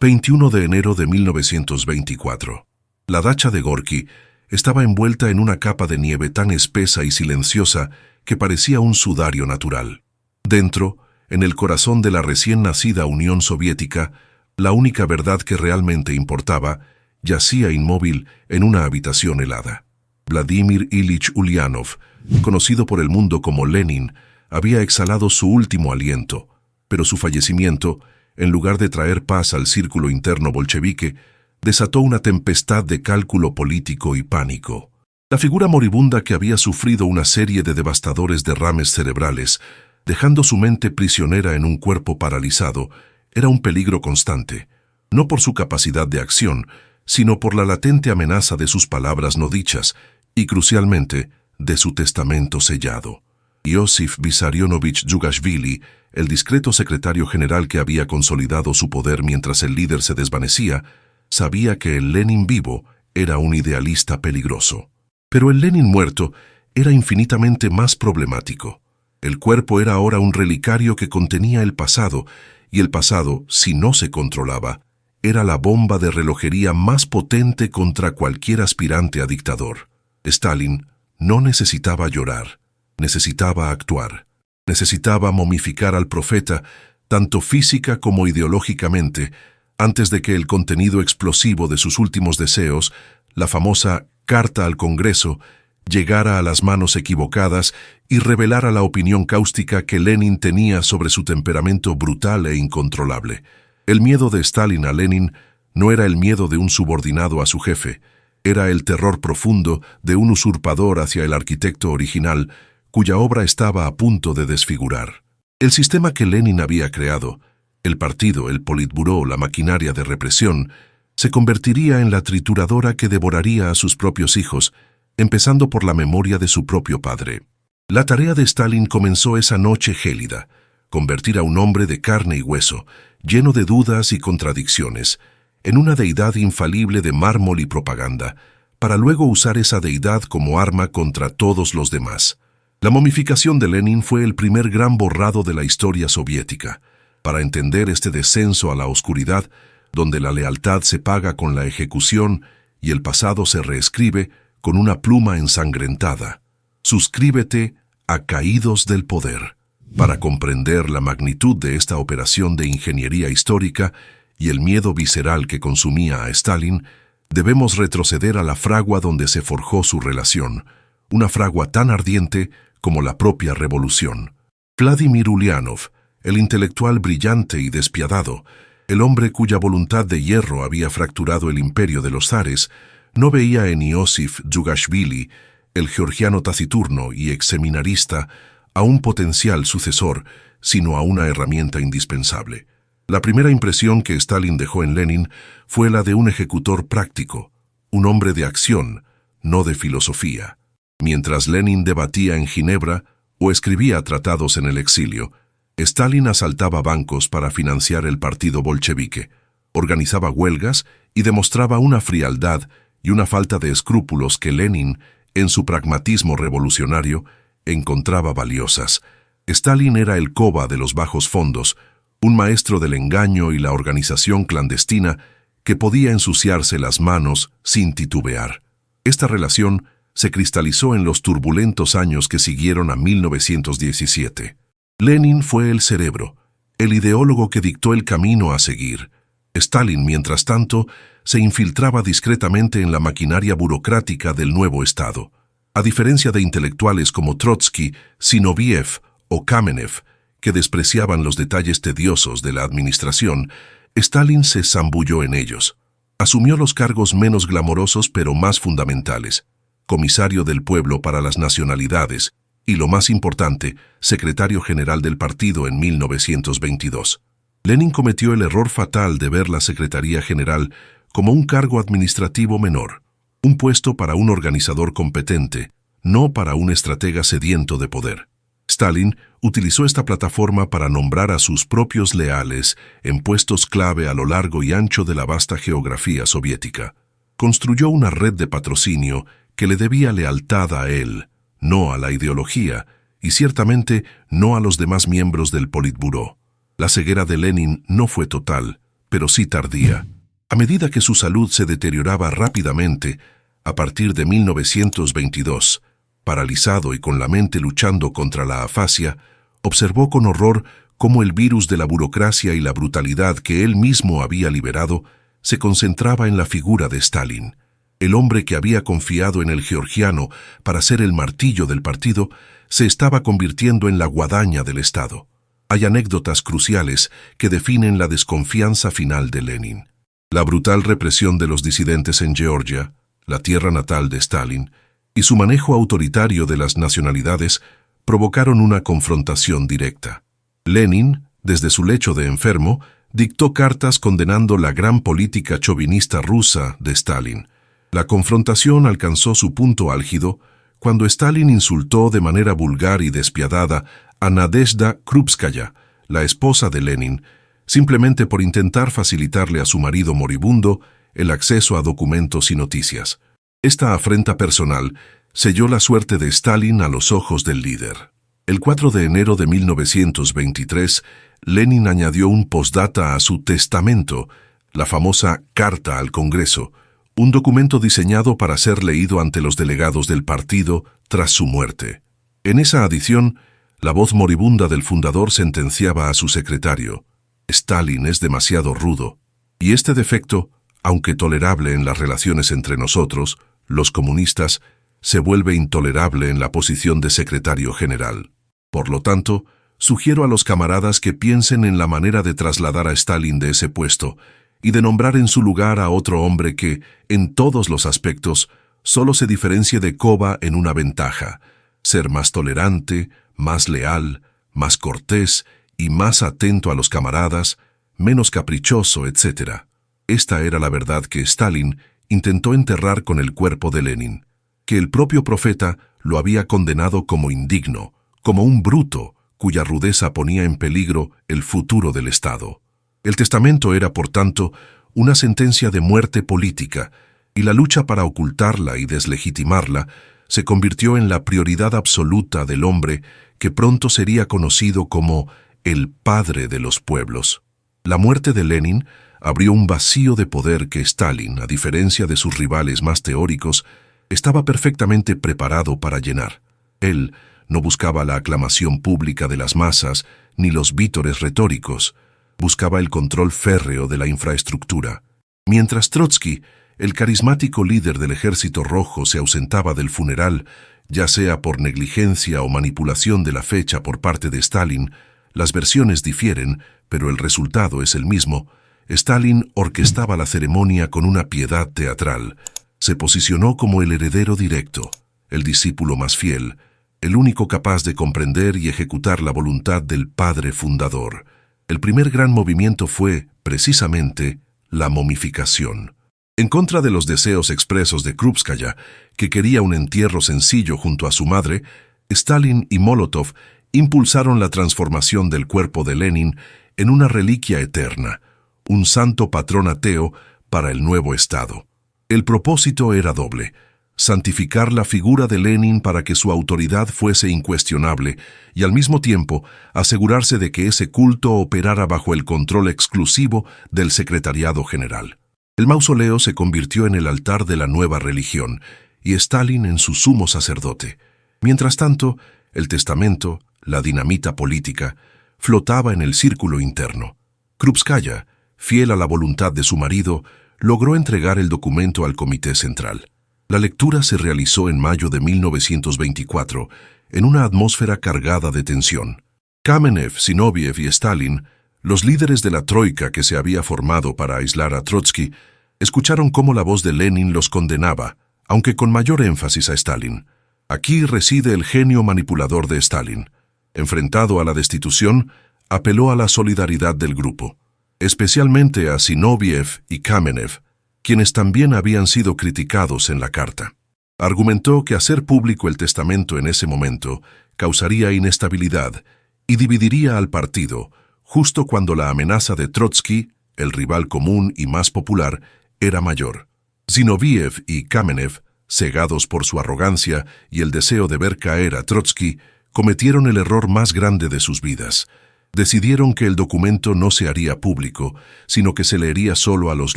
21 de enero de 1924. La dacha de Gorki estaba envuelta en una capa de nieve tan espesa y silenciosa que parecía un sudario natural. Dentro, en el corazón de la recién nacida Unión Soviética, la única verdad que realmente importaba yacía inmóvil en una habitación helada. Vladimir Ilich Ulyanov, conocido por el mundo como Lenin, había exhalado su último aliento, pero su fallecimiento, en lugar de traer paz al círculo interno bolchevique, desató una tempestad de cálculo político y pánico. La figura moribunda, que había sufrido una serie de devastadores derrames cerebrales, dejando su mente prisionera en un cuerpo paralizado, era un peligro constante, no por su capacidad de acción, sino por la latente amenaza de sus palabras no dichas y, crucialmente, de su testamento sellado. Iosif Vissarionovich Djugashvili, el discreto secretario general que había consolidado su poder mientras el líder se desvanecía, sabía que el Lenin vivo era un idealista peligroso. Pero el Lenin muerto era infinitamente más problemático. El cuerpo era ahora un relicario que contenía el pasado, y el pasado, si no se controlaba, era la bomba de relojería más potente contra cualquier aspirante a dictador. Stalin no necesitaba llorar, necesitaba actuar. Necesitaba momificar al profeta, tanto física como ideológicamente, antes de que el contenido explosivo de sus últimos deseos, la famosa Carta al Congreso, llegara a las manos equivocadas y revelara la opinión cáustica que Lenin tenía sobre su temperamento brutal e incontrolable. El miedo de Stalin a Lenin no era el miedo de un subordinado a su jefe, era el terror profundo de un usurpador hacia el arquitecto original, cuya obra estaba a punto de desfigurar. El sistema que Lenin había creado, el partido, el Politburó, la maquinaria de represión, se convertiría en la trituradora que devoraría a sus propios hijos, empezando por la memoria de su propio padre. La tarea de Stalin comenzó esa noche gélida, convertir a un hombre de carne y hueso, lleno de dudas y contradicciones, en una deidad infalible de mármol y propaganda, para luego usar esa deidad como arma contra todos los demás. La momificación de Lenin fue el primer gran borrado de la historia soviética. Para entender este descenso a la oscuridad, donde la lealtad se paga con la ejecución y el pasado se reescribe con una pluma ensangrentada, suscríbete a Caídos del Poder. Para comprender la magnitud de esta operación de ingeniería histórica y el miedo visceral que consumía a Stalin, debemos retroceder a la fragua donde se forjó su relación, una fragua tan ardiente como la propia revolución. Vladimir Ulyanov, el intelectual brillante y despiadado, el hombre cuya voluntad de hierro había fracturado el imperio de los zares, no veía en Iosif Djugashvili, el georgiano taciturno y exseminarista, a un potencial sucesor, sino a una herramienta indispensable. La primera impresión que Stalin dejó en Lenin fue la de un ejecutor práctico, un hombre de acción, no de filosofía. Mientras Lenin debatía en Ginebra o escribía tratados en el exilio, Stalin asaltaba bancos para financiar el partido bolchevique, organizaba huelgas y demostraba una frialdad y una falta de escrúpulos que Lenin, en su pragmatismo revolucionario, encontraba valiosas. Stalin era el Koba de los bajos fondos, un maestro del engaño y la organización clandestina que podía ensuciarse las manos sin titubear. Esta relación se cristalizó en los turbulentos años que siguieron a 1917. Lenin fue el cerebro, el ideólogo que dictó el camino a seguir. Stalin, mientras tanto, se infiltraba discretamente en la maquinaria burocrática del nuevo Estado. A diferencia de intelectuales como Trotsky, Zinoviev o Kamenev, que despreciaban los detalles tediosos de la administración, Stalin se zambulló en ellos. Asumió los cargos menos glamorosos pero más fundamentales: comisario del pueblo para las nacionalidades y, lo más importante, secretario general del partido en 1922. Lenin cometió el error fatal de ver la Secretaría General como un cargo administrativo menor, un puesto para un organizador competente, no para un estratega sediento de poder. Stalin utilizó esta plataforma para nombrar a sus propios leales en puestos clave a lo largo y ancho de la vasta geografía soviética. Construyó una red de patrocinio que le debía lealtad a él, no a la ideología, y ciertamente no a los demás miembros del Politburó. La ceguera de Lenin no fue total, pero sí tardía. A medida que su salud se deterioraba rápidamente, a partir de 1922, paralizado y con la mente luchando contra la afasia, observó con horror cómo el virus de la burocracia y la brutalidad que él mismo había liberado se concentraba en la figura de Stalin. El hombre que había confiado en el georgiano para ser el martillo del partido se estaba convirtiendo en la guadaña del Estado. Hay anécdotas cruciales que definen la desconfianza final de Lenin. La brutal represión de los disidentes en Georgia, la tierra natal de Stalin, y su manejo autoritario de las nacionalidades provocaron una confrontación directa. Lenin, desde su lecho de enfermo, dictó cartas condenando la gran política chauvinista rusa de Stalin. La confrontación alcanzó su punto álgido cuando Stalin insultó de manera vulgar y despiadada a Nadezhda Krupskaya, la esposa de Lenin, simplemente por intentar facilitarle a su marido moribundo el acceso a documentos y noticias. Esta afrenta personal selló la suerte de Stalin a los ojos del líder. El 4 de enero de 1923, Lenin añadió un postdata a su testamento, la famosa Carta al Congreso, un documento diseñado para ser leído ante los delegados del partido tras su muerte. En esa adición, la voz moribunda del fundador sentenciaba a su secretario: Stalin es demasiado rudo, y este defecto, aunque tolerable en las relaciones entre nosotros, los comunistas, se vuelve intolerable en la posición de secretario general. Por lo tanto, sugiero a los camaradas que piensen en la manera de trasladar a Stalin de ese puesto y de nombrar en su lugar a otro hombre que, en todos los aspectos, solo se diferencie de Koba en una ventaja: ser más tolerante, más leal, más cortés y más atento a los camaradas, menos caprichoso, etc. Esta era la verdad que Stalin intentó enterrar con el cuerpo de Lenin, que el propio profeta lo había condenado como indigno, como un bruto cuya rudeza ponía en peligro el futuro del Estado. El testamento era, por tanto, una sentencia de muerte política, y la lucha para ocultarla y deslegitimarla se convirtió en la prioridad absoluta del hombre que pronto sería conocido como el padre de los pueblos. La muerte de Lenin abrió un vacío de poder que Stalin, a diferencia de sus rivales más teóricos, estaba perfectamente preparado para llenar. Él no buscaba la aclamación pública de las masas ni los vítores retóricos, buscaba el control férreo de la infraestructura. Mientras Trotsky, el carismático líder del Ejército Rojo, se ausentaba del funeral, ya sea por negligencia o manipulación de la fecha por parte de Stalin, las versiones difieren, pero el resultado es el mismo. Stalin orquestaba la ceremonia con una piedad teatral. Se posicionó como el heredero directo, el discípulo más fiel, el único capaz de comprender y ejecutar la voluntad del padre fundador. El primer gran movimiento fue, precisamente, la momificación. En contra de los deseos expresos de Krupskaya, que quería un entierro sencillo junto a su madre, Stalin y Molotov impulsaron la transformación del cuerpo de Lenin en una reliquia eterna, un santo patrón ateo para el nuevo Estado. El propósito era doble: santificar la figura de Lenin para que su autoridad fuese incuestionable y al mismo tiempo asegurarse de que ese culto operara bajo el control exclusivo del Secretariado General. El mausoleo se convirtió en el altar de la nueva religión y Stalin en su sumo sacerdote. Mientras tanto, el testamento, la dinamita política, flotaba en el círculo interno. Krupskaya, fiel a la voluntad de su marido, logró entregar el documento al Comité Central. La lectura se realizó en mayo de 1924, en una atmósfera cargada de tensión. Kamenev, Zinoviev y Stalin, los líderes de la troika que se había formado para aislar a Trotsky, escucharon cómo la voz de Lenin los condenaba, aunque con mayor énfasis a Stalin. Aquí reside el genio manipulador de Stalin. Enfrentado a la destitución, apeló a la solidaridad del grupo, especialmente a Zinoviev y Kamenev, quienes también habían sido criticados en la carta. Argumentó que hacer público el testamento en ese momento causaría inestabilidad y dividiría al partido, justo cuando la amenaza de Trotsky, el rival común y más popular, era mayor. Zinoviev y Kamenev, cegados por su arrogancia y el deseo de ver caer a Trotsky, cometieron el error más grande de sus vidas. Decidieron que el documento no se haría público, sino que se leería solo a los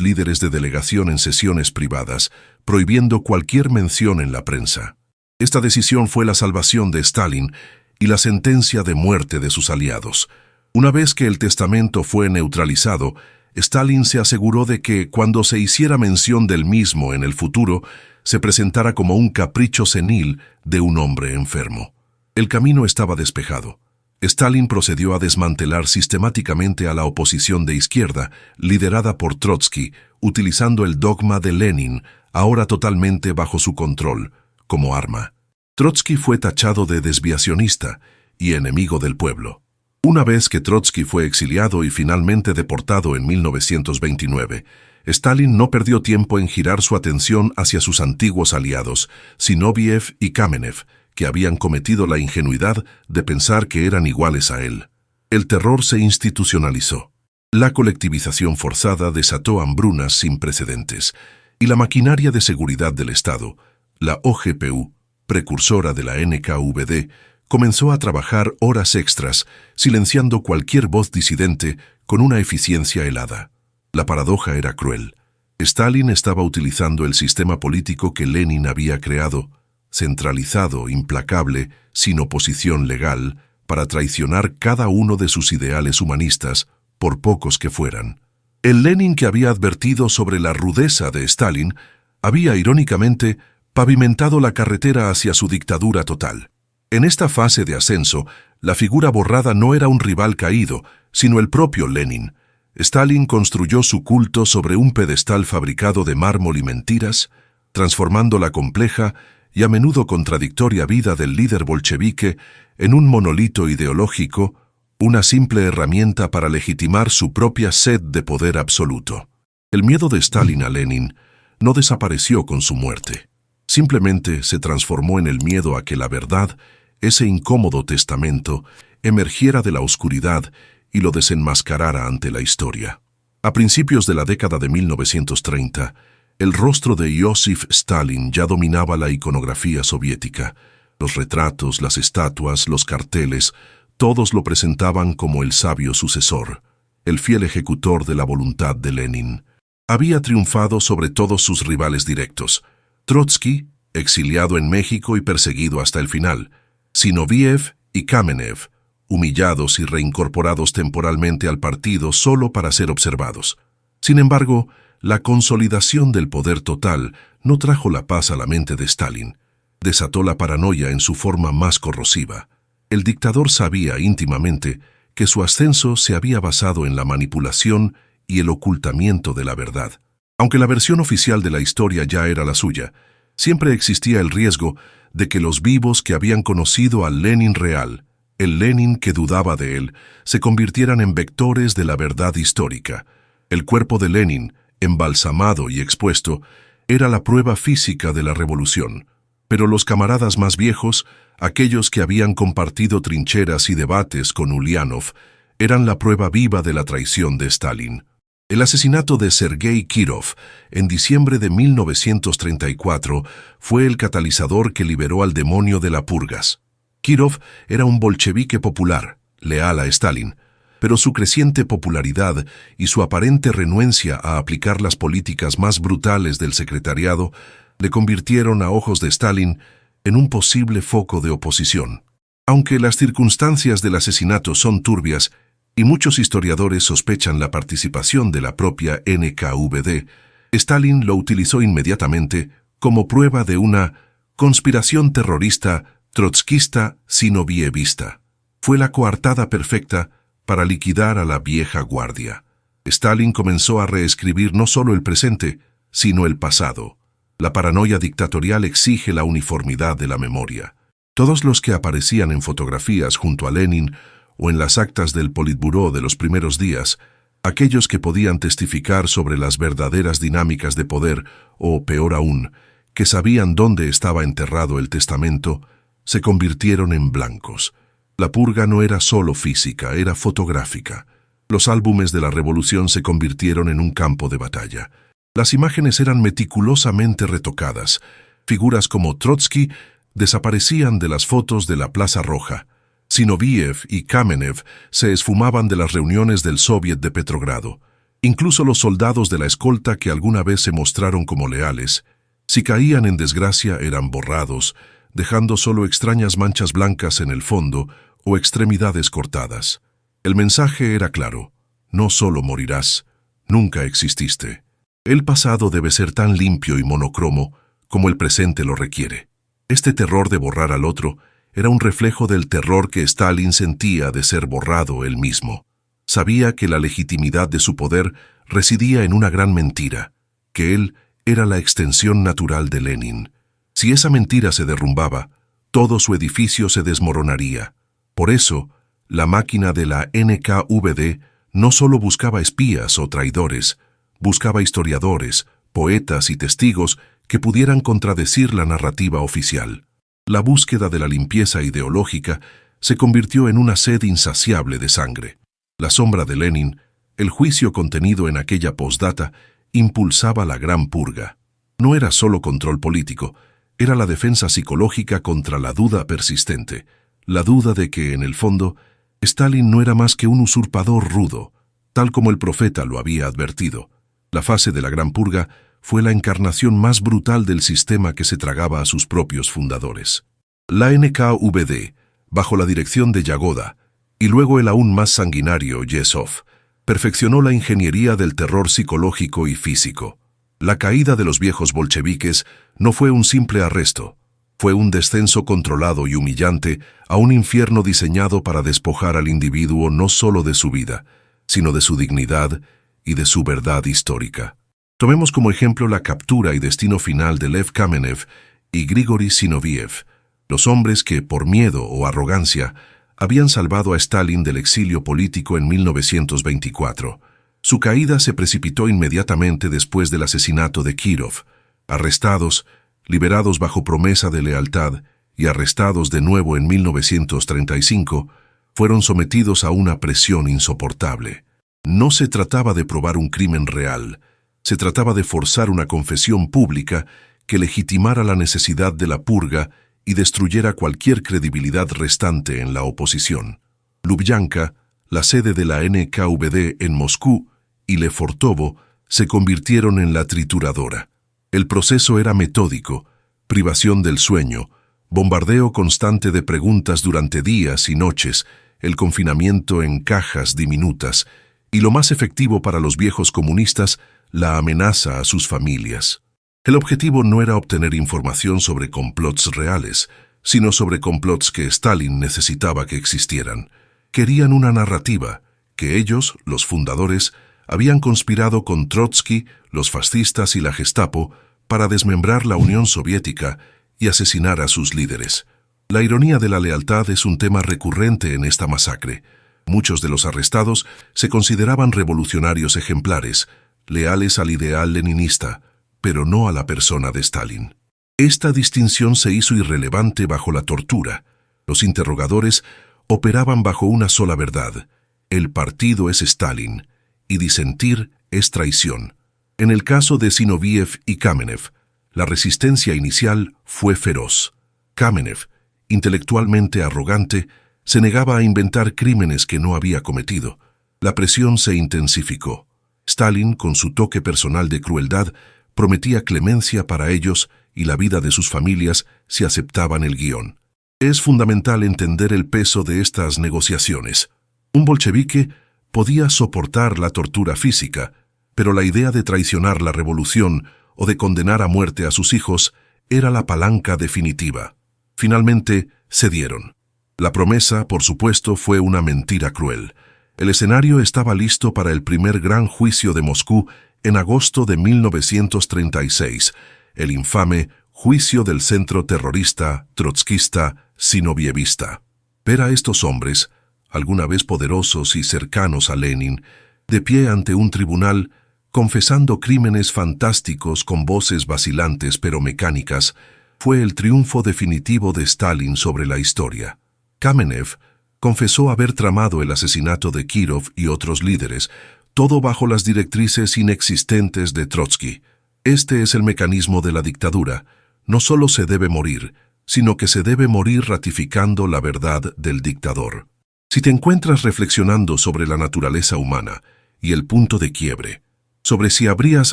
líderes de delegación en sesiones privadas, prohibiendo cualquier mención en la prensa. Esta decisión fue la salvación de Stalin y la sentencia de muerte de sus aliados. Una vez que el testamento fue neutralizado, Stalin se aseguró de que, cuando se hiciera mención del mismo en el futuro, se presentara como un capricho senil de un hombre enfermo. El camino estaba despejado. Stalin procedió a desmantelar sistemáticamente a la oposición de izquierda, liderada por Trotsky, utilizando el dogma de Lenin, ahora totalmente bajo su control, como arma. Trotsky fue tachado de desviacionista y enemigo del pueblo. Una vez que Trotsky fue exiliado y finalmente deportado en 1929, Stalin no perdió tiempo en girar su atención hacia sus antiguos aliados, Zinoviev y Kamenev, que habían cometido la ingenuidad de pensar que eran iguales a él. El terror se institucionalizó. La colectivización forzada desató hambrunas sin precedentes, y la maquinaria de seguridad del Estado, la OGPU, precursora de la NKVD, comenzó a trabajar horas extras, silenciando cualquier voz disidente con una eficiencia helada. La paradoja era cruel. Stalin estaba utilizando el sistema político que Lenin había creado, centralizado, implacable, sin oposición legal, para traicionar cada uno de sus ideales humanistas, por pocos que fueran. El Lenin que había advertido sobre la rudeza de Stalin había, irónicamente, pavimentado la carretera hacia su dictadura total. En esta fase de ascenso, la figura borrada no era un rival caído, sino el propio Lenin. Stalin construyó su culto sobre un pedestal fabricado de mármol y mentiras, transformando la compleja y a menudo contradictoria vida del líder bolchevique en un monolito ideológico, una simple herramienta para legitimar su propia sed de poder absoluto. El miedo de Stalin a Lenin no desapareció con su muerte. Simplemente se transformó en el miedo a que la verdad, ese incómodo testamento, emergiera de la oscuridad y lo desenmascarara ante la historia. A principios de la década de 1930, el rostro de Joseph Stalin ya dominaba la iconografía soviética. Los retratos, las estatuas, los carteles, todos lo presentaban como el sabio sucesor, el fiel ejecutor de la voluntad de Lenin. Había triunfado sobre todos sus rivales directos. Trotsky, exiliado en México y perseguido hasta el final. Zinoviev y Kamenev, humillados y reincorporados temporalmente al partido solo para ser observados. Sin embargo, la consolidación del poder total no trajo la paz a la mente de Stalin. Desató la paranoia en su forma más corrosiva. El dictador sabía íntimamente que su ascenso se había basado en la manipulación y el ocultamiento de la verdad. Aunque la versión oficial de la historia ya era la suya, siempre existía el riesgo de que los vivos que habían conocido al Lenin real, el Lenin que dudaba de él, se convirtieran en vectores de la verdad histórica. El cuerpo de Lenin, embalsamado y expuesto, era la prueba física de la revolución. Pero los camaradas más viejos, aquellos que habían compartido trincheras y debates con Uliánov, eran la prueba viva de la traición de Stalin. El asesinato de Sergei Kirov en diciembre de 1934 fue el catalizador que liberó al demonio de las purgas. Kirov era un bolchevique popular, leal a Stalin, pero su creciente popularidad y su aparente renuencia a aplicar las políticas más brutales del secretariado le convirtieron a ojos de Stalin en un posible foco de oposición. Aunque las circunstancias del asesinato son turbias, y muchos historiadores sospechan la participación de la propia NKVD, Stalin lo utilizó inmediatamente como prueba de una conspiración terrorista trotskista sinovievista. Fue la coartada perfecta para liquidar a la vieja guardia. Stalin comenzó a reescribir no solo el presente, sino el pasado. La paranoia dictatorial exige la uniformidad de la memoria. Todos los que aparecían en fotografías junto a Lenin o en las actas del Politburó de los primeros días, aquellos que podían testificar sobre las verdaderas dinámicas de poder, o peor aún, que sabían dónde estaba enterrado el testamento, se convirtieron en blancos. La purga no era solo física, era fotográfica. Los álbumes de la revolución se convirtieron en un campo de batalla. Las imágenes eran meticulosamente retocadas. Figuras como Trotsky desaparecían de las fotos de la Plaza Roja. Zinoviev y Kamenev se esfumaban de las reuniones del Soviet de Petrogrado. Incluso los soldados de la escolta que alguna vez se mostraron como leales, si caían en desgracia eran borrados, dejando solo extrañas manchas blancas en el fondo o extremidades cortadas. El mensaje era claro: no solo morirás, nunca exististe. El pasado debe ser tan limpio y monocromo como el presente lo requiere. Este terror de borrar al otro era un reflejo del terror que Stalin sentía de ser borrado él mismo. Sabía que la legitimidad de su poder residía en una gran mentira, que él era la extensión natural de Lenin. Si esa mentira se derrumbaba, todo su edificio se desmoronaría. Por eso, la máquina de la NKVD no solo buscaba espías o traidores, buscaba historiadores, poetas y testigos que pudieran contradecir la narrativa oficial. La búsqueda de la limpieza ideológica se convirtió en una sed insaciable de sangre. La sombra de Lenin, el juicio contenido en aquella postdata, impulsaba la gran purga. No era solo control político, era la defensa psicológica contra la duda persistente, la duda de que, en el fondo, Stalin no era más que un usurpador rudo, tal como el profeta lo había advertido. La fase de la gran purga fue la encarnación más brutal del sistema que se tragaba a sus propios fundadores. La NKVD, bajo la dirección de Yagoda, y luego el aún más sanguinario Yezhov, perfeccionó la ingeniería del terror psicológico y físico. La caída de los viejos bolcheviques no fue un simple arresto, fue un descenso controlado y humillante a un infierno diseñado para despojar al individuo no solo de su vida, sino de su dignidad y de su verdad histórica. Tomemos como ejemplo la captura y destino final de Lev Kamenev y Grigori Zinoviev, los hombres que, por miedo o arrogancia, habían salvado a Stalin del exilio político en 1924. Su caída se precipitó inmediatamente después del asesinato de Kirov. Arrestados, liberados bajo promesa de lealtad y arrestados de nuevo en 1935, fueron sometidos a una presión insoportable. No se trataba de probar un crimen real, se trataba de forzar una confesión pública que legitimara la necesidad de la purga y destruyera cualquier credibilidad restante en la oposición. Lubyanka, la sede de la NKVD en Moscú, y Lefortovo se convirtieron en la trituradora. El proceso era metódico, privación del sueño, bombardeo constante de preguntas durante días y noches, el confinamiento en cajas diminutas, y lo más efectivo para los viejos comunistas, la amenaza a sus familias. El objetivo no era obtener información sobre complots reales, sino sobre complots que Stalin necesitaba que existieran. Querían una narrativa, que ellos, los fundadores, habían conspirado con Trotsky, los fascistas y la Gestapo para desmembrar la Unión Soviética y asesinar a sus líderes. La ironía de la lealtad es un tema recurrente en esta masacre. Muchos de los arrestados se consideraban revolucionarios ejemplares, leales al ideal leninista, pero no a la persona de Stalin. Esta distinción se hizo irrelevante bajo la tortura. Los interrogadores operaban bajo una sola verdad: el partido es Stalin, y disentir es traición. En el caso de Zinoviev y Kamenev, la resistencia inicial fue feroz. Kamenev, intelectualmente arrogante, se negaba a inventar crímenes que no había cometido. La presión se intensificó. Stalin, con su toque personal de crueldad, prometía clemencia para ellos y la vida de sus familias si aceptaban el guión. Es fundamental entender el peso de estas negociaciones. Un bolchevique podía soportar la tortura física, pero la idea de traicionar la revolución o de condenar a muerte a sus hijos era la palanca definitiva. Finalmente, cedieron. La promesa, por supuesto, fue una mentira cruel. El escenario estaba listo para el primer gran juicio de Moscú en agosto de 1936, el infame juicio del centro terrorista trotskista zinovievista. Ver a estos hombres, alguna vez poderosos y cercanos a Lenin, de pie ante un tribunal, confesando crímenes fantásticos con voces vacilantes pero mecánicas, fue el triunfo definitivo de Stalin sobre la historia. Kamenev confesó haber tramado el asesinato de Kirov y otros líderes, todo bajo las directrices inexistentes de Trotsky. Este es el mecanismo de la dictadura. No solo se debe morir, sino que se debe morir ratificando la verdad del dictador. Si te encuentras reflexionando sobre la naturaleza humana y el punto de quiebre, sobre si habrías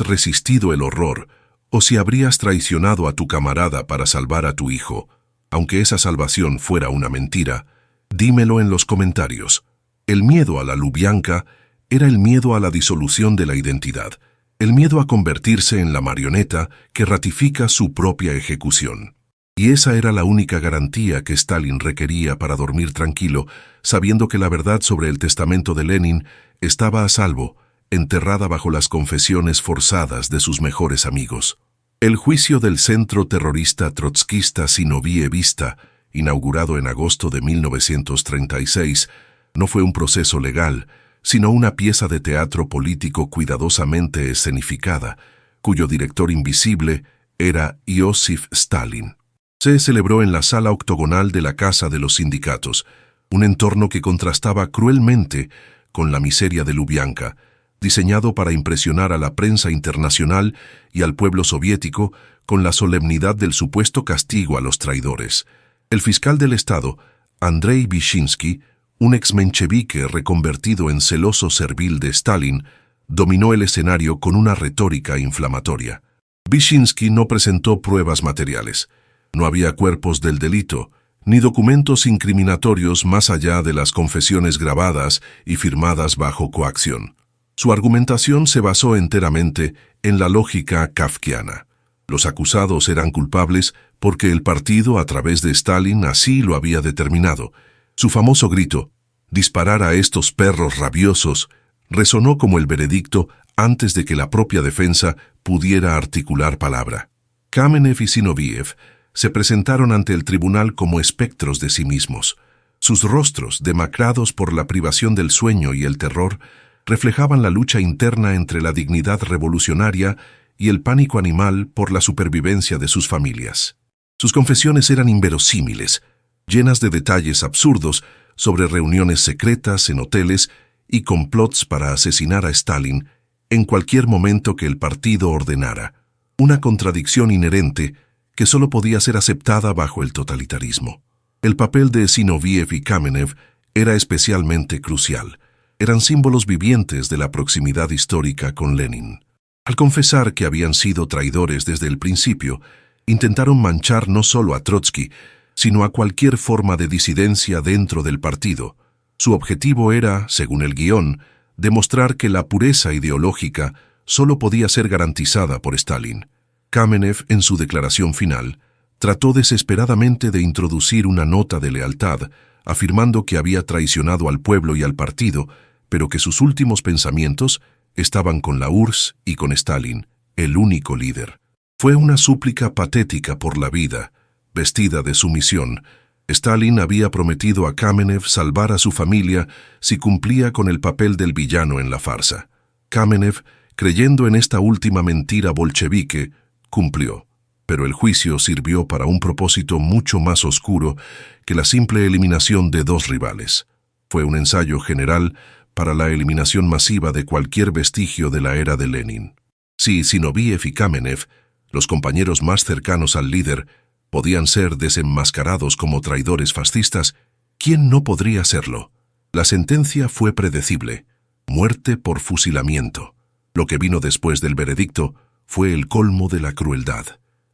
resistido el horror o si habrías traicionado a tu camarada para salvar a tu hijo, aunque esa salvación fuera una mentira, dímelo en los comentarios. El miedo a la Lubyanka era el miedo a la disolución de la identidad, el miedo a convertirse en la marioneta que ratifica su propia ejecución. Y esa era la única garantía que Stalin requería para dormir tranquilo, sabiendo que la verdad sobre el testamento de Lenin estaba a salvo, enterrada bajo las confesiones forzadas de sus mejores amigos. El juicio del centro terrorista trotskista Zinovievista, inaugurado en agosto de 1936, no fue un proceso legal, sino una pieza de teatro político cuidadosamente escenificada, cuyo director invisible era Iosif Stalin. Se celebró en la sala octogonal de la Casa de los Sindicatos, un entorno que contrastaba cruelmente con la miseria de Lubyanka, diseñado para impresionar a la prensa internacional y al pueblo soviético con la solemnidad del supuesto castigo a los traidores. El fiscal del Estado, Andrei Vyshinsky, un exmenchevique reconvertido en celoso servil de Stalin, dominó el escenario con una retórica inflamatoria. Vyshinsky no presentó pruebas materiales. No había cuerpos del delito, ni documentos incriminatorios más allá de las confesiones grabadas y firmadas bajo coacción. Su argumentación se basó enteramente en la lógica kafkiana. Los acusados eran culpables porque el partido, a través de Stalin, así lo había determinado. Su famoso grito, «disparar a estos perros rabiosos», resonó como el veredicto antes de que la propia defensa pudiera articular palabra. Kamenev y Zinoviev se presentaron ante el tribunal como espectros de sí mismos. Sus rostros, demacrados por la privación del sueño y el terror, reflejaban la lucha interna entre la dignidad revolucionaria y el pánico animal por la supervivencia de sus familias. Sus confesiones eran inverosímiles, llenas de detalles absurdos sobre reuniones secretas en hoteles y complots para asesinar a Stalin en cualquier momento que el partido ordenara, una contradicción inherente que solo podía ser aceptada bajo el totalitarismo. El papel de Zinoviev y Kamenev era especialmente crucial. Eran símbolos vivientes de la proximidad histórica con Lenin. Al confesar que habían sido traidores desde el principio, intentaron manchar no solo a Trotsky, sino a cualquier forma de disidencia dentro del partido. Su objetivo era, según el guión, demostrar que la pureza ideológica solo podía ser garantizada por Stalin. Kamenev, en su declaración final, trató desesperadamente de introducir una nota de lealtad, afirmando que había traicionado al pueblo y al partido, pero que sus últimos pensamientos estaban con la URSS y con Stalin, el único líder. Fue una súplica patética por la vida, vestida de sumisión. Stalin había prometido a Kamenev salvar a su familia si cumplía con el papel del villano en la farsa. Kamenev, creyendo en esta última mentira bolchevique, cumplió. Pero el juicio sirvió para un propósito mucho más oscuro que la simple eliminación de dos rivales. Fue un ensayo general para la eliminación masiva de cualquier vestigio de la era de Lenin. Si Zinoviev y Kamenev, los compañeros más cercanos al líder, podían ser desenmascarados como traidores fascistas, ¿quién no podría serlo? La sentencia fue predecible: muerte por fusilamiento. Lo que vino después del veredicto fue el colmo de la crueldad.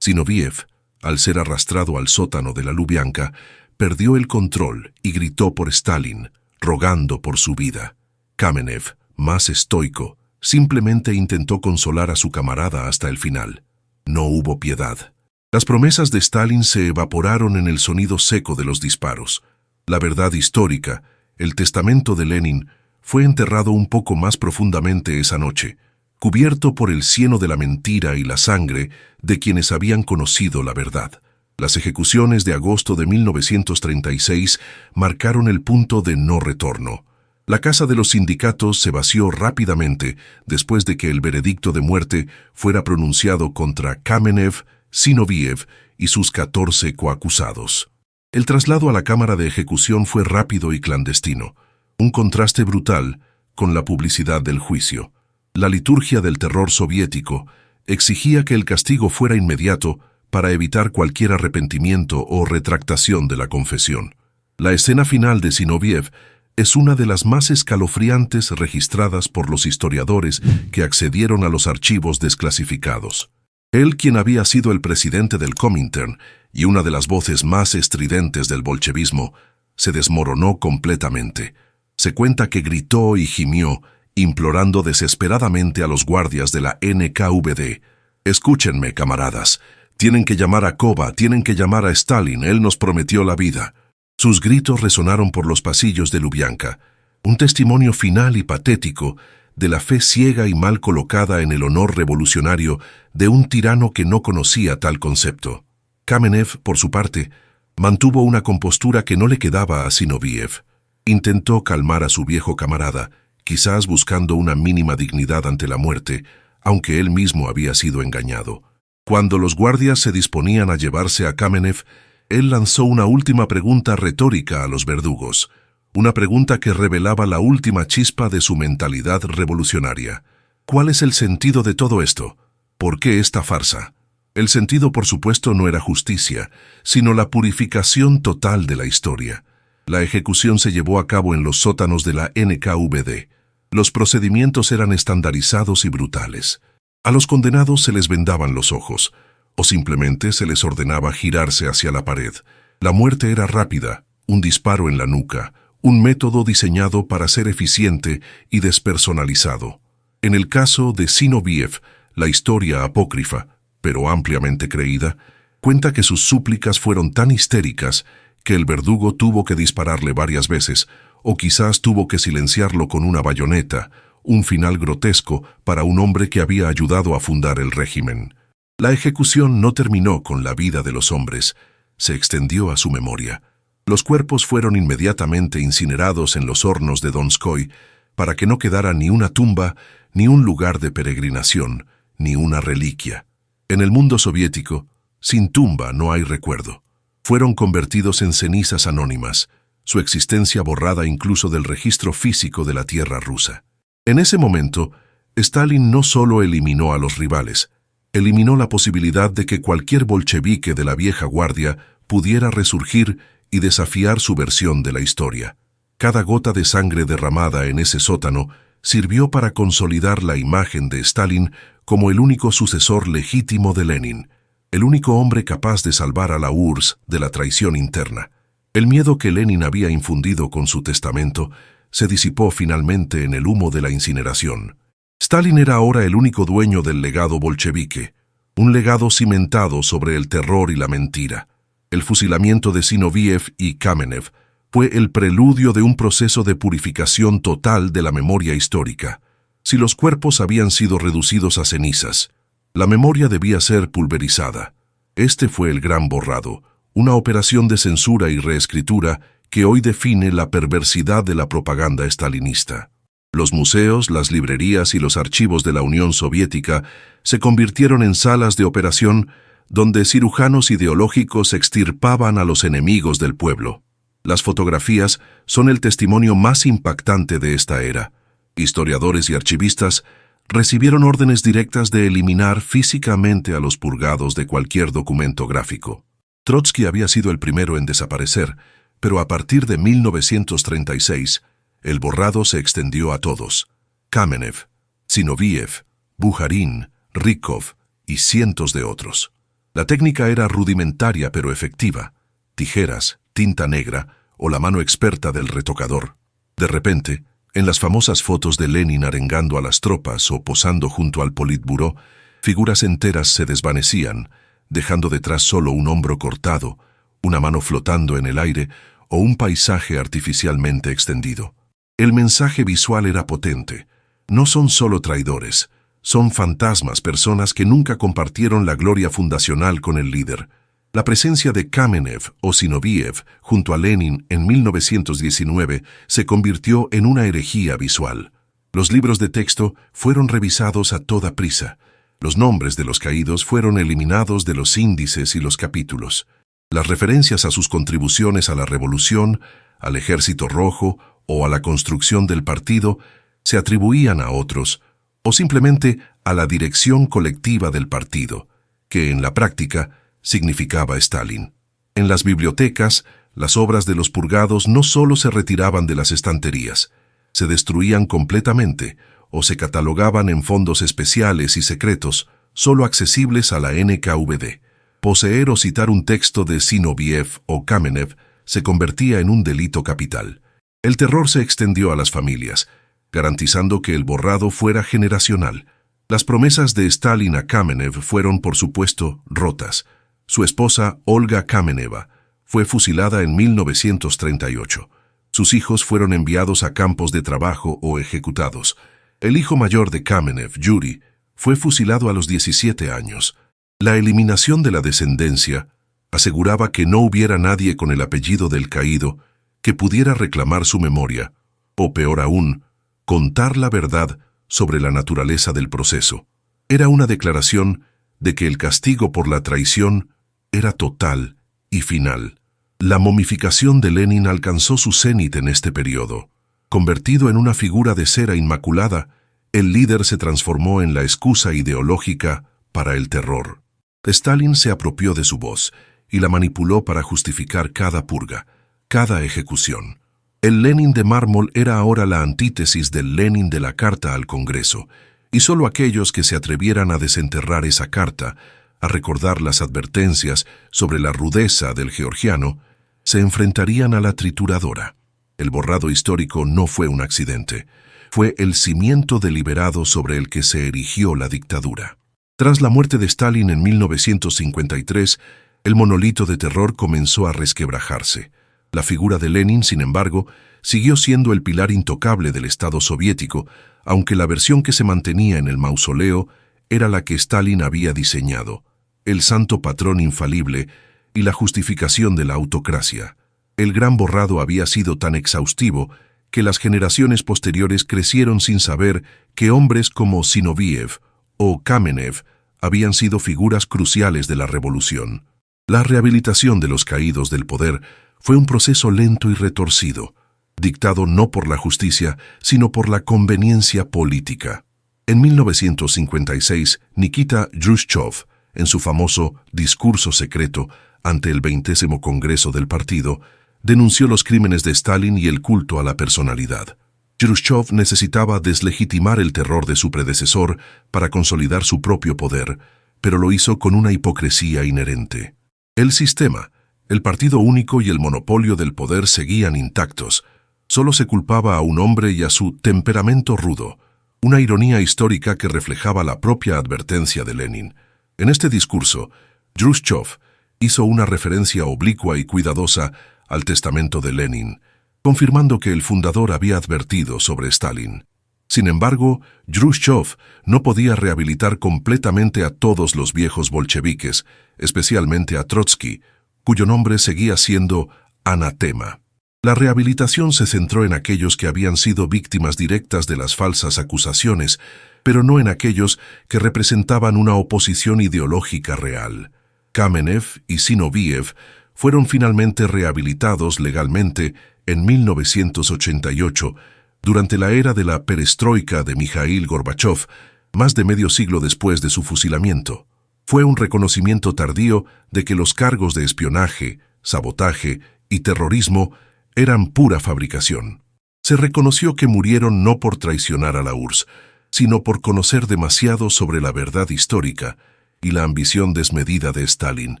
Zinoviev, al ser arrastrado al sótano de la Lubyanka, perdió el control y gritó por Stalin, rogando por su vida. Kamenev, más estoico, simplemente intentó consolar a su camarada hasta el final. No hubo piedad. Las promesas de Stalin se evaporaron en el sonido seco de los disparos. La verdad histórica, el testamento de Lenin, fue enterrado un poco más profundamente esa noche, cubierto por el cieno de la mentira y la sangre de quienes habían conocido la verdad. Las ejecuciones de agosto de 1936 marcaron el punto de no retorno. La Casa de los Sindicatos se vació rápidamente después de que el veredicto de muerte fuera pronunciado contra Kamenev, Zinoviev y sus 14 coacusados. El traslado a la cámara de ejecución fue rápido y clandestino, un contraste brutal con la publicidad del juicio. La liturgia del terror soviético exigía que el castigo fuera inmediato para evitar cualquier arrepentimiento o retractación de la confesión. La escena final de Zinoviev es una de las más escalofriantes registradas por los historiadores que accedieron a los archivos desclasificados. Él, quien había sido el presidente del Comintern y una de las voces más estridentes del bolchevismo, se desmoronó completamente. Se cuenta que gritó y gimió, implorando desesperadamente a los guardias de la NKVD: «Escúchenme, camaradas. Tienen que llamar a Kova, tienen que llamar a Stalin, él nos prometió la vida». Sus gritos resonaron por los pasillos de Lubyanka, un testimonio final y patético de la fe ciega y mal colocada en el honor revolucionario de un tirano que no conocía tal concepto. Kamenev, por su parte, mantuvo una compostura que no le quedaba a Zinoviev. Intentó calmar a su viejo camarada, quizás buscando una mínima dignidad ante la muerte, aunque él mismo había sido engañado. Cuando los guardias se disponían a llevarse a Kamenev, él lanzó una última pregunta retórica a los verdugos, una pregunta que revelaba la última chispa de su mentalidad revolucionaria. ¿Cuál es el sentido de todo esto? ¿Por qué esta farsa? El sentido, por supuesto, no era justicia, sino la purificación total de la historia. La ejecución se llevó a cabo en los sótanos de la NKVD. Los procedimientos eran estandarizados y brutales. A los condenados se les vendaban los ojos, o simplemente se les ordenaba girarse hacia la pared. La muerte era rápida, un disparo en la nuca, un método diseñado para ser eficiente y despersonalizado. En el caso de Zinoviev, la historia apócrifa, pero ampliamente creída, cuenta que sus súplicas fueron tan histéricas que el verdugo tuvo que dispararle varias veces, o quizás tuvo que silenciarlo con una bayoneta, un final grotesco para un hombre que había ayudado a fundar el régimen. La ejecución no terminó con la vida de los hombres, se extendió a su memoria. Los cuerpos fueron inmediatamente incinerados en los hornos de Donskoy para que no quedara ni una tumba, ni un lugar de peregrinación, ni una reliquia. En el mundo soviético, sin tumba no hay recuerdo. Fueron convertidos en cenizas anónimas, su existencia borrada incluso del registro físico de la tierra rusa. En ese momento, Stalin no solo eliminó a los rivales, eliminó la posibilidad de que cualquier bolchevique de la vieja guardia pudiera resurgir y desafiar su versión de la historia. Cada gota de sangre derramada en ese sótano sirvió para consolidar la imagen de Stalin como el único sucesor legítimo de Lenin, el único hombre capaz de salvar a la URSS de la traición interna. El miedo que Lenin había infundido con su testamento se disipó finalmente en el humo de la incineración. Stalin era ahora el único dueño del legado bolchevique, un legado cimentado sobre el terror y la mentira. El fusilamiento de Zinoviev y Kamenev fue el preludio de un proceso de purificación total de la memoria histórica. Si los cuerpos habían sido reducidos a cenizas, la memoria debía ser pulverizada. Este fue el gran borrado, una operación de censura y reescritura que hoy define la perversidad de la propaganda stalinista. Los museos, las librerías y los archivos de la Unión Soviética se convirtieron en salas de operación donde cirujanos ideológicos extirpaban a los enemigos del pueblo. Las fotografías son el testimonio más impactante de esta era. Historiadores y archivistas recibieron órdenes directas de eliminar físicamente a los purgados de cualquier documento gráfico. Trotsky había sido el primero en desaparecer, pero a partir de 1936, el borrado se extendió a todos: Kamenev, Zinoviev, Bukharin, Rykov y cientos de otros. La técnica era rudimentaria pero efectiva: tijeras, tinta negra o la mano experta del retocador. De repente, en las famosas fotos de Lenin arengando a las tropas o posando junto al Politburó, figuras enteras se desvanecían, dejando detrás solo un hombro cortado, una mano flotando en el aire o un paisaje artificialmente extendido. El mensaje visual era potente. No son solo traidores, son fantasmas, personas que nunca compartieron la gloria fundacional con el líder. La presencia de Kamenev o Zinoviev junto a Lenin en 1919 se convirtió en una herejía visual. Los libros de texto fueron revisados a toda prisa. Los nombres de los caídos fueron eliminados de los índices y los capítulos. Las referencias a sus contribuciones a la revolución, al Ejército Rojo o a la construcción del partido se atribuían a otros, o simplemente a la dirección colectiva del partido, que en la práctica significaba Stalin. En las bibliotecas, las obras de los purgados no solo se retiraban de las estanterías, se destruían completamente o se catalogaban en fondos especiales y secretos, solo accesibles a la NKVD. Poseer o citar un texto de Zinoviev o Kamenev se convertía en un delito capital. El terror se extendió a las familias, garantizando que el borrado fuera generacional. Las promesas de Stalin a Kamenev fueron, por supuesto, rotas. Su esposa, Olga Kameneva, fue fusilada en 1938. Sus hijos fueron enviados a campos de trabajo o ejecutados. El hijo mayor de Kamenev, Yuri, fue fusilado a los 17 años. La eliminación de la descendencia aseguraba que no hubiera nadie con el apellido del caído que pudiera reclamar su memoria, o peor aún, contar la verdad sobre la naturaleza del proceso. Era una declaración de que el castigo por la traición era total y final. La momificación de Lenin alcanzó su cenit en este periodo. Convertido en una figura de cera inmaculada, el líder se transformó en la excusa ideológica para el terror. Stalin se apropió de su voz y la manipuló para justificar cada purga, cada ejecución. El Lenin de mármol era ahora la antítesis del Lenin de la carta al Congreso, y solo aquellos que se atrevieran a desenterrar esa carta, a recordar las advertencias sobre la rudeza del georgiano, se enfrentarían a la trituradora. El borrado histórico no fue un accidente, fue el cimiento deliberado sobre el que se erigió la dictadura. Tras la muerte de Stalin en 1953, el monolito de terror comenzó a resquebrajarse. La figura de Lenin, sin embargo, siguió siendo el pilar intocable del Estado soviético, aunque la versión que se mantenía en el mausoleo era la que Stalin había diseñado, el santo patrón infalible y la justificación de la autocracia. El gran borrado había sido tan exhaustivo que las generaciones posteriores crecieron sin saber que hombres como Zinoviev o Kamenev habían sido figuras cruciales de la revolución. La rehabilitación de los caídos del poder fue un proceso lento y retorcido, dictado no por la justicia, sino por la conveniencia política. En 1956, Nikita Khrushchev, en su famoso discurso secreto ante el 20º Congreso del partido, denunció los crímenes de Stalin y el culto a la personalidad. Khrushchev necesitaba deslegitimar el terror de su predecesor para consolidar su propio poder, pero lo hizo con una hipocresía inherente. El sistema, el partido único y el monopolio del poder seguían intactos. Solo se culpaba a un hombre y a su temperamento rudo, una ironía histórica que reflejaba la propia advertencia de Lenin. En este discurso, Khrushchev hizo una referencia oblicua y cuidadosa al testamento de Lenin, confirmando que el fundador había advertido sobre Stalin. Sin embargo, Khrushchev no podía rehabilitar completamente a todos los viejos bolcheviques, especialmente a Trotsky, cuyo nombre seguía siendo anatema. La rehabilitación se centró en aquellos que habían sido víctimas directas de las falsas acusaciones, pero no en aquellos que representaban una oposición ideológica real. Kamenev y Zinoviev fueron finalmente rehabilitados legalmente en 1988, durante la era de la perestroika de Mikhail Gorbachev, más de medio siglo después de su fusilamiento. Fue un reconocimiento tardío de que los cargos de espionaje, sabotaje y terrorismo eran pura fabricación. Se reconoció que murieron no por traicionar a la URSS, sino por conocer demasiado sobre la verdad histórica y la ambición desmedida de Stalin.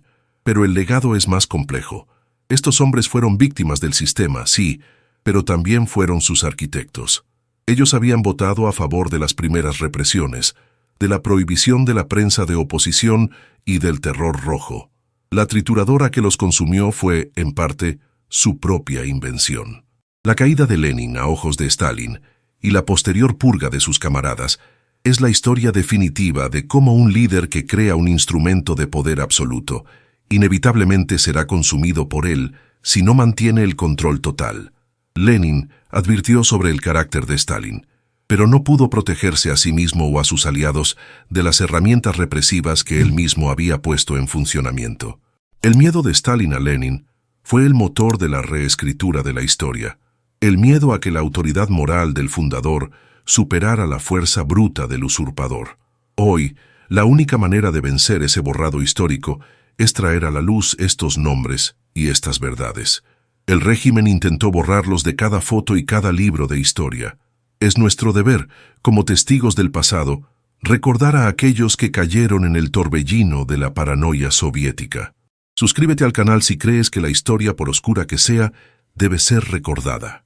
Pero el legado es más complejo. Estos hombres fueron víctimas del sistema, sí, pero también fueron sus arquitectos. Ellos habían votado a favor de las primeras represiones, de la prohibición de la prensa de oposición y del terror rojo. La trituradora que los consumió fue, en parte, su propia invención. La caída de Lenin a ojos de Stalin y la posterior purga de sus camaradas es la historia definitiva de cómo un líder que crea un instrumento de poder absoluto inevitablemente será consumido por él si no mantiene el control total. Lenin advirtió sobre el carácter de Stalin, pero no pudo protegerse a sí mismo o a sus aliados de las herramientas represivas que él mismo había puesto en funcionamiento. El miedo de Stalin a Lenin fue el motor de la reescritura de la historia. El miedo a que la autoridad moral del fundador superara la fuerza bruta del usurpador. Hoy, la única manera de vencer ese borrado histórico es traer a la luz estos nombres y estas verdades. El régimen intentó borrarlos de cada foto y cada libro de historia. Es nuestro deber, como testigos del pasado, recordar a aquellos que cayeron en el torbellino de la paranoia soviética. Suscríbete al canal si crees que la historia, por oscura que sea, debe ser recordada.